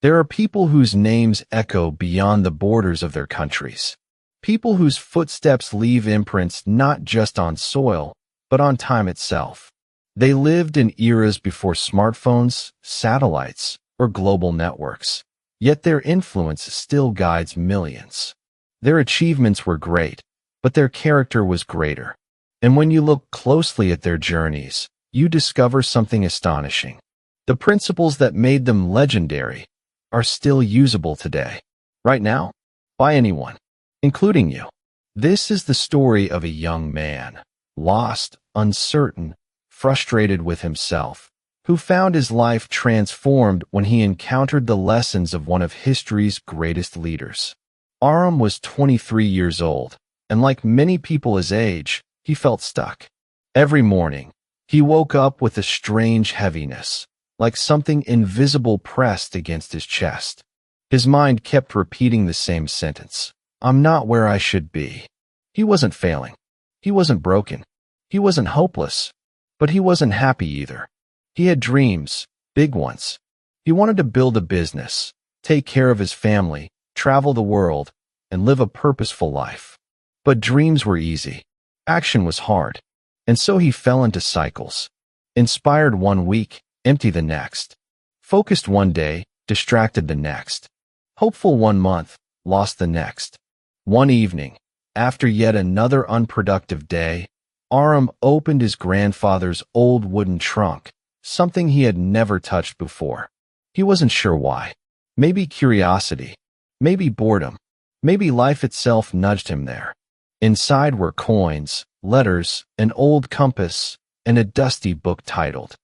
There are people whose names echo beyond the borders of their countries. People whose footsteps leave imprints not just on soil, but on time itself. They lived in eras before smartphones, satellites, or global networks. Yet their influence still guides millions. Their achievements were great, but their character was greater. And when you look closely at their journeys, you discover something astonishing. The principles that made them legendary are still usable today, right now, by anyone, including you. This is the story of a young man, lost, uncertain, frustrated with himself, who found his life transformed when he encountered the lessons of one of history's greatest leaders. Aram was 23 years old, and like many people his age, he felt stuck. Every morning, he woke up with a strange heaviness, like something invisible pressed against his chest. His mind kept repeating the same sentence: "I'm not where I should be." He wasn't failing. He wasn't broken. He wasn't hopeless. But he wasn't happy either. He had dreams, big ones. He wanted to build a business, take care of his family, travel the world, and live a purposeful life. But dreams were easy. Action was hard. And so he fell into cycles. Inspired one week, empty the next. Focused one day, distracted the next. Hopeful one month, lost the next. One evening, after yet another unproductive day, Aram opened his grandfather's old wooden trunk, something he had never touched before. He wasn't sure why. Maybe curiosity. Maybe boredom. Maybe life itself nudged him there. Inside were coins, letters, an old compass, and a dusty book titled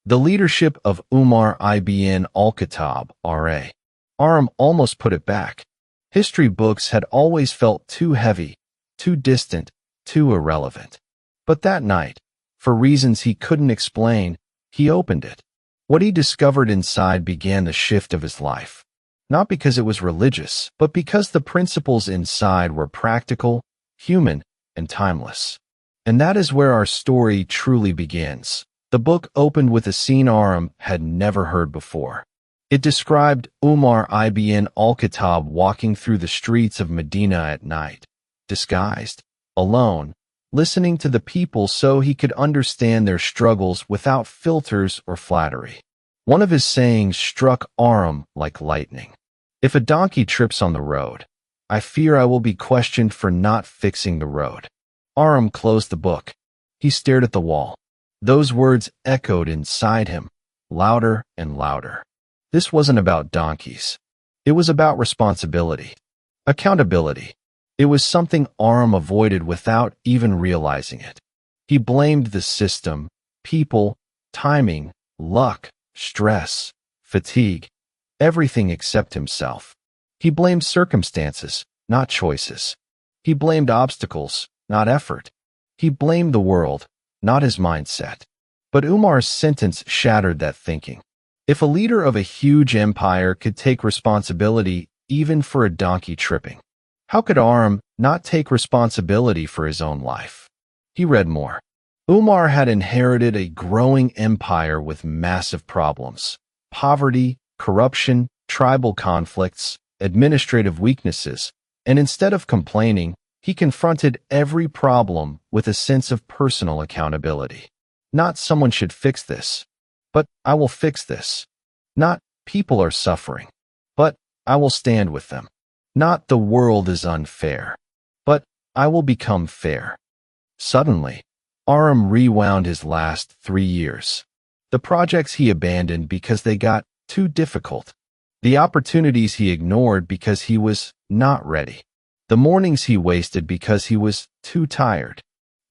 The Leadership of Umar ibn al-Khattab, R.A. Aram almost put it back. History books had always felt too heavy, too distant, too irrelevant. But that night, for reasons he couldn't explain, he opened it. What he discovered inside began the shift of his life. Not because it was religious, but because the principles inside were practical, human, and timeless. And that is where our story truly begins. The book opened with a scene Aram had never heard before. It described Umar ibn al-Khattab walking through the streets of Medina at night, disguised, alone, listening to the people so he could understand their struggles without filters or flattery. One of his sayings struck Aram like lightning. "If a donkey trips on the road, I fear I will be questioned for not fixing the road." Aram closed the book. He stared at the wall. Those words echoed inside him, louder and louder. This wasn't about donkeys. It was about responsibility, accountability. It was something Aram avoided without even realizing it. He blamed the system, people, timing, luck, stress, fatigue, everything except himself. He blamed circumstances, not choices. He blamed obstacles, not effort. He blamed the world, not his mindset. But Umar's sentence shattered that thinking. If a leader of a huge empire could take responsibility even for a donkey tripping, how could Aram not take responsibility for his own life? He read more. Umar had inherited a growing empire with massive problems: poverty, corruption, tribal conflicts, administrative weaknesses, and instead of complaining, he confronted every problem with a sense of personal accountability. Not "someone should fix this," but "I will fix this." Not "people are suffering," but "I will stand with them." Not "the world is unfair," but "I will become fair." Suddenly, Aram rewound his last 3 years. The projects he abandoned because they got too difficult. The opportunities he ignored because he was not ready. The mornings he wasted because he was too tired.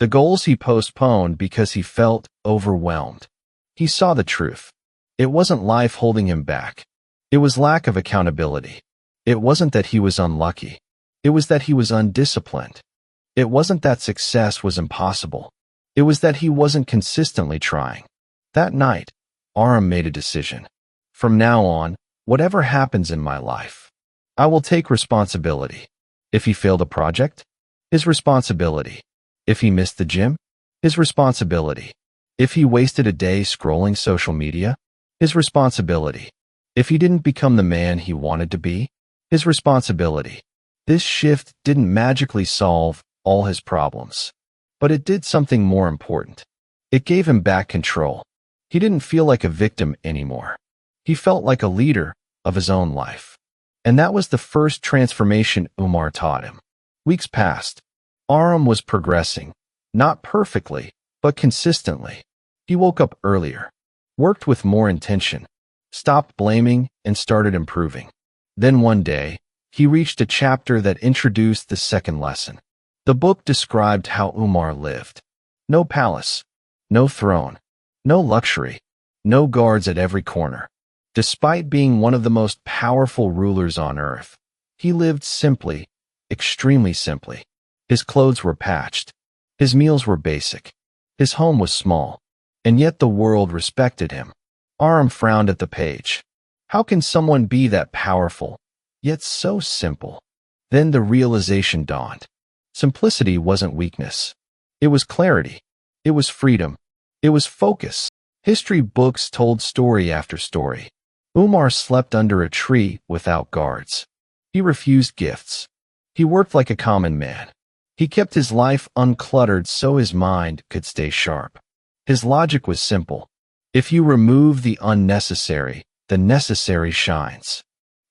The goals he postponed because he felt overwhelmed. He saw the truth. It wasn't life holding him back. It was lack of accountability. It wasn't that he was unlucky. It was that he was undisciplined. It wasn't that success was impossible. It was that he wasn't consistently trying. That night, Aram made a decision. From now on, whatever happens in my life, I will take responsibility. If he failed a project, his responsibility. If he missed the gym, his responsibility. If he wasted a day scrolling social media, his responsibility. If he didn't become the man he wanted to be, his responsibility. This shift didn't magically solve all his problems, but it did something more important. It gave him back control. He didn't feel like a victim anymore. He felt like a leader of his own life. And that was the first transformation Umar taught him. Weeks passed. Aram was progressing, not perfectly, but consistently. He woke up earlier, worked with more intention, stopped blaming, and started improving. Then one day, he reached a chapter that introduced the second lesson. The book described how Umar lived. No palace, no throne, no luxury, no guards at every corner. Despite being one of the most powerful rulers on earth, he lived simply, extremely simply. His clothes were patched. His meals were basic. His home was small. And yet the world respected him. Aram frowned at the page. How can someone be that powerful, yet so simple? Then the realization dawned. Simplicity wasn't weakness. It was clarity. It was freedom. It was focus. History books told story after story. Umar slept under a tree without guards. He refused gifts. He worked like a common man. He kept his life uncluttered so his mind could stay sharp. His logic was simple. If you remove the unnecessary, the necessary shines.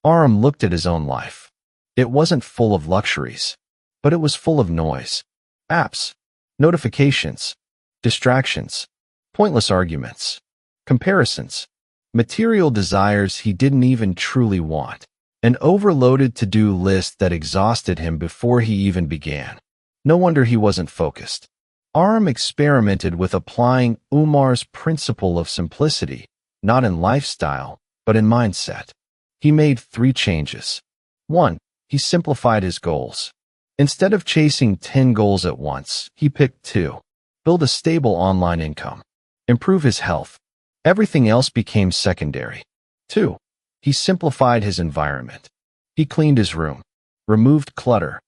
Aram looked at his own life. It wasn't full of luxuries, but it was full of noise. Apps, notifications, distractions, pointless arguments, comparisons, material desires he didn't even truly want, an overloaded to-do list that exhausted him before he even began. No wonder he wasn't focused. Aram experimented with applying Umar's principle of simplicity, not in lifestyle, but in mindset. He made 3 changes. 1. He simplified his goals. Instead of chasing 10 goals at once, he picked 2. Build a stable online income. Improve his health. Everything else became secondary. 2. He simplified his environment. He cleaned his room, removed clutter,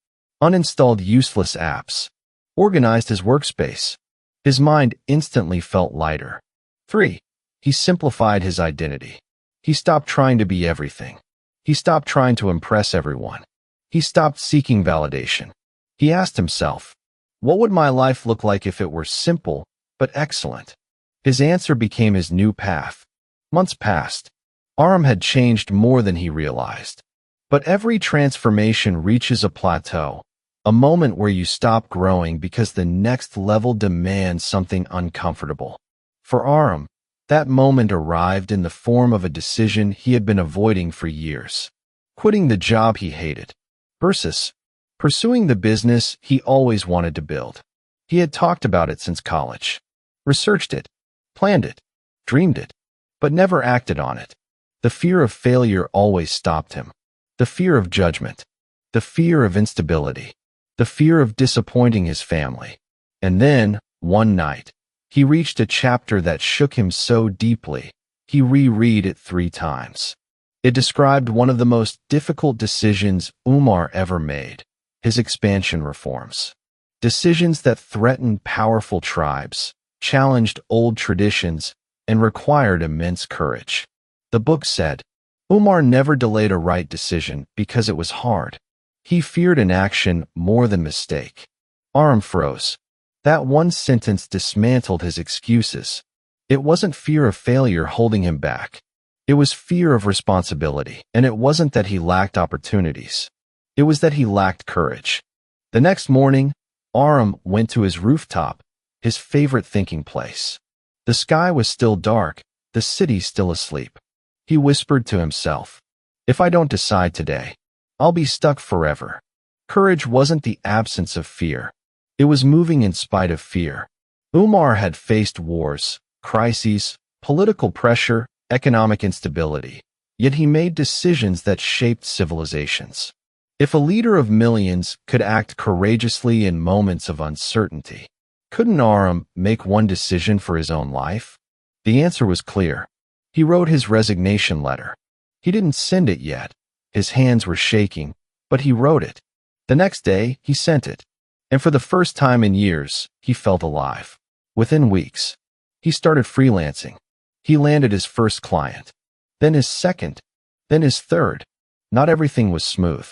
uninstalled useless apps, organized his workspace. His mind instantly felt lighter. 3. He simplified his identity. He stopped trying to be everything. He stopped trying to impress everyone. He stopped seeking validation. He asked himself, what would my life look like if it were simple, but excellent? His answer became his new path. Months passed. Aram had changed more than he realized. But every transformation reaches a plateau, a moment where you stop growing because the next level demands something uncomfortable. For Aram, that moment arrived in the form of a decision he had been avoiding for years. Quitting the job he hated versus pursuing the business he always wanted to build. He had talked about it since college, researched it, planned it, dreamed it, but never acted on it. The fear of failure always stopped him. The fear of judgment, the fear of instability, the fear of disappointing his family. And then, one night, he reached a chapter that shook him so deeply, he reread it 3 times. It described one of the most difficult decisions Umar ever made, his expansion reforms. Decisions that threatened powerful tribes, challenged old traditions, and required immense courage. The book said, Umar never delayed a right decision because it was hard. He feared inaction more than mistake. Aram froze. That one sentence dismantled his excuses. It wasn't fear of failure holding him back. It was fear of responsibility, and it wasn't that he lacked opportunities. It was that he lacked courage. The next morning, Aram went to his rooftop, his favorite thinking place. The sky was still dark, the city still asleep. He whispered to himself, if I don't decide today, I'll be stuck forever. Courage wasn't the absence of fear. It was moving in spite of fear. Umar had faced wars, crises, political pressure, economic instability, yet he made decisions that shaped civilizations. If a leader of millions could act courageously in moments of uncertainty, couldn't Aram make one decision for his own life? The answer was clear. He wrote his resignation letter. He didn't send it yet. His hands were shaking, but he wrote it. The next day, he sent it. And for the first time in years, he felt alive. Within weeks, he started freelancing. He landed his first client, then his second, Then his third. Not everything was smooth.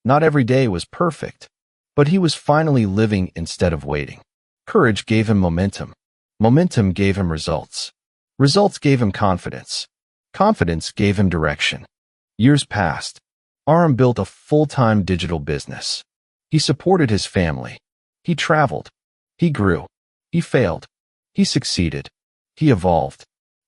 Not every day was perfect. But he was finally living instead of waiting. Courage gave him momentum. Momentum gave him results. Results gave him confidence. Confidence gave him direction. Years passed. Aram built a full-time digital business. He supported his family. He traveled. He grew. He failed. He succeeded. He evolved.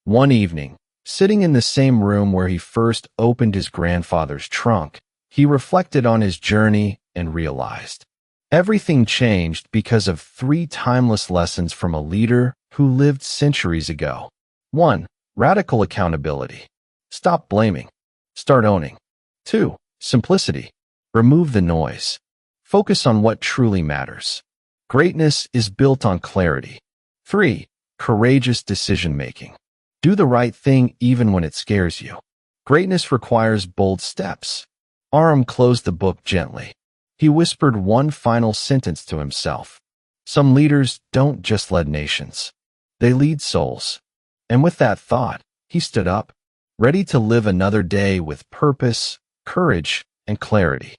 One evening, sitting in the same room where he first opened his grandfather's trunk, he reflected on his journey and realized everything changed because of 3 timeless lessons from a leader who lived centuries ago. 1. Radical accountability. Stop blaming. Start owning. 2. Simplicity. Remove the noise. Focus on what truly matters. Greatness is built on clarity. 3. Courageous decision-making. Do the right thing even when it scares you. Greatness requires bold steps. Aram closed the book gently. He whispered one final sentence to himself. Some leaders don't just lead nations. They lead souls. And with that thought, he stood up, ready to live another day with purpose, courage, and clarity.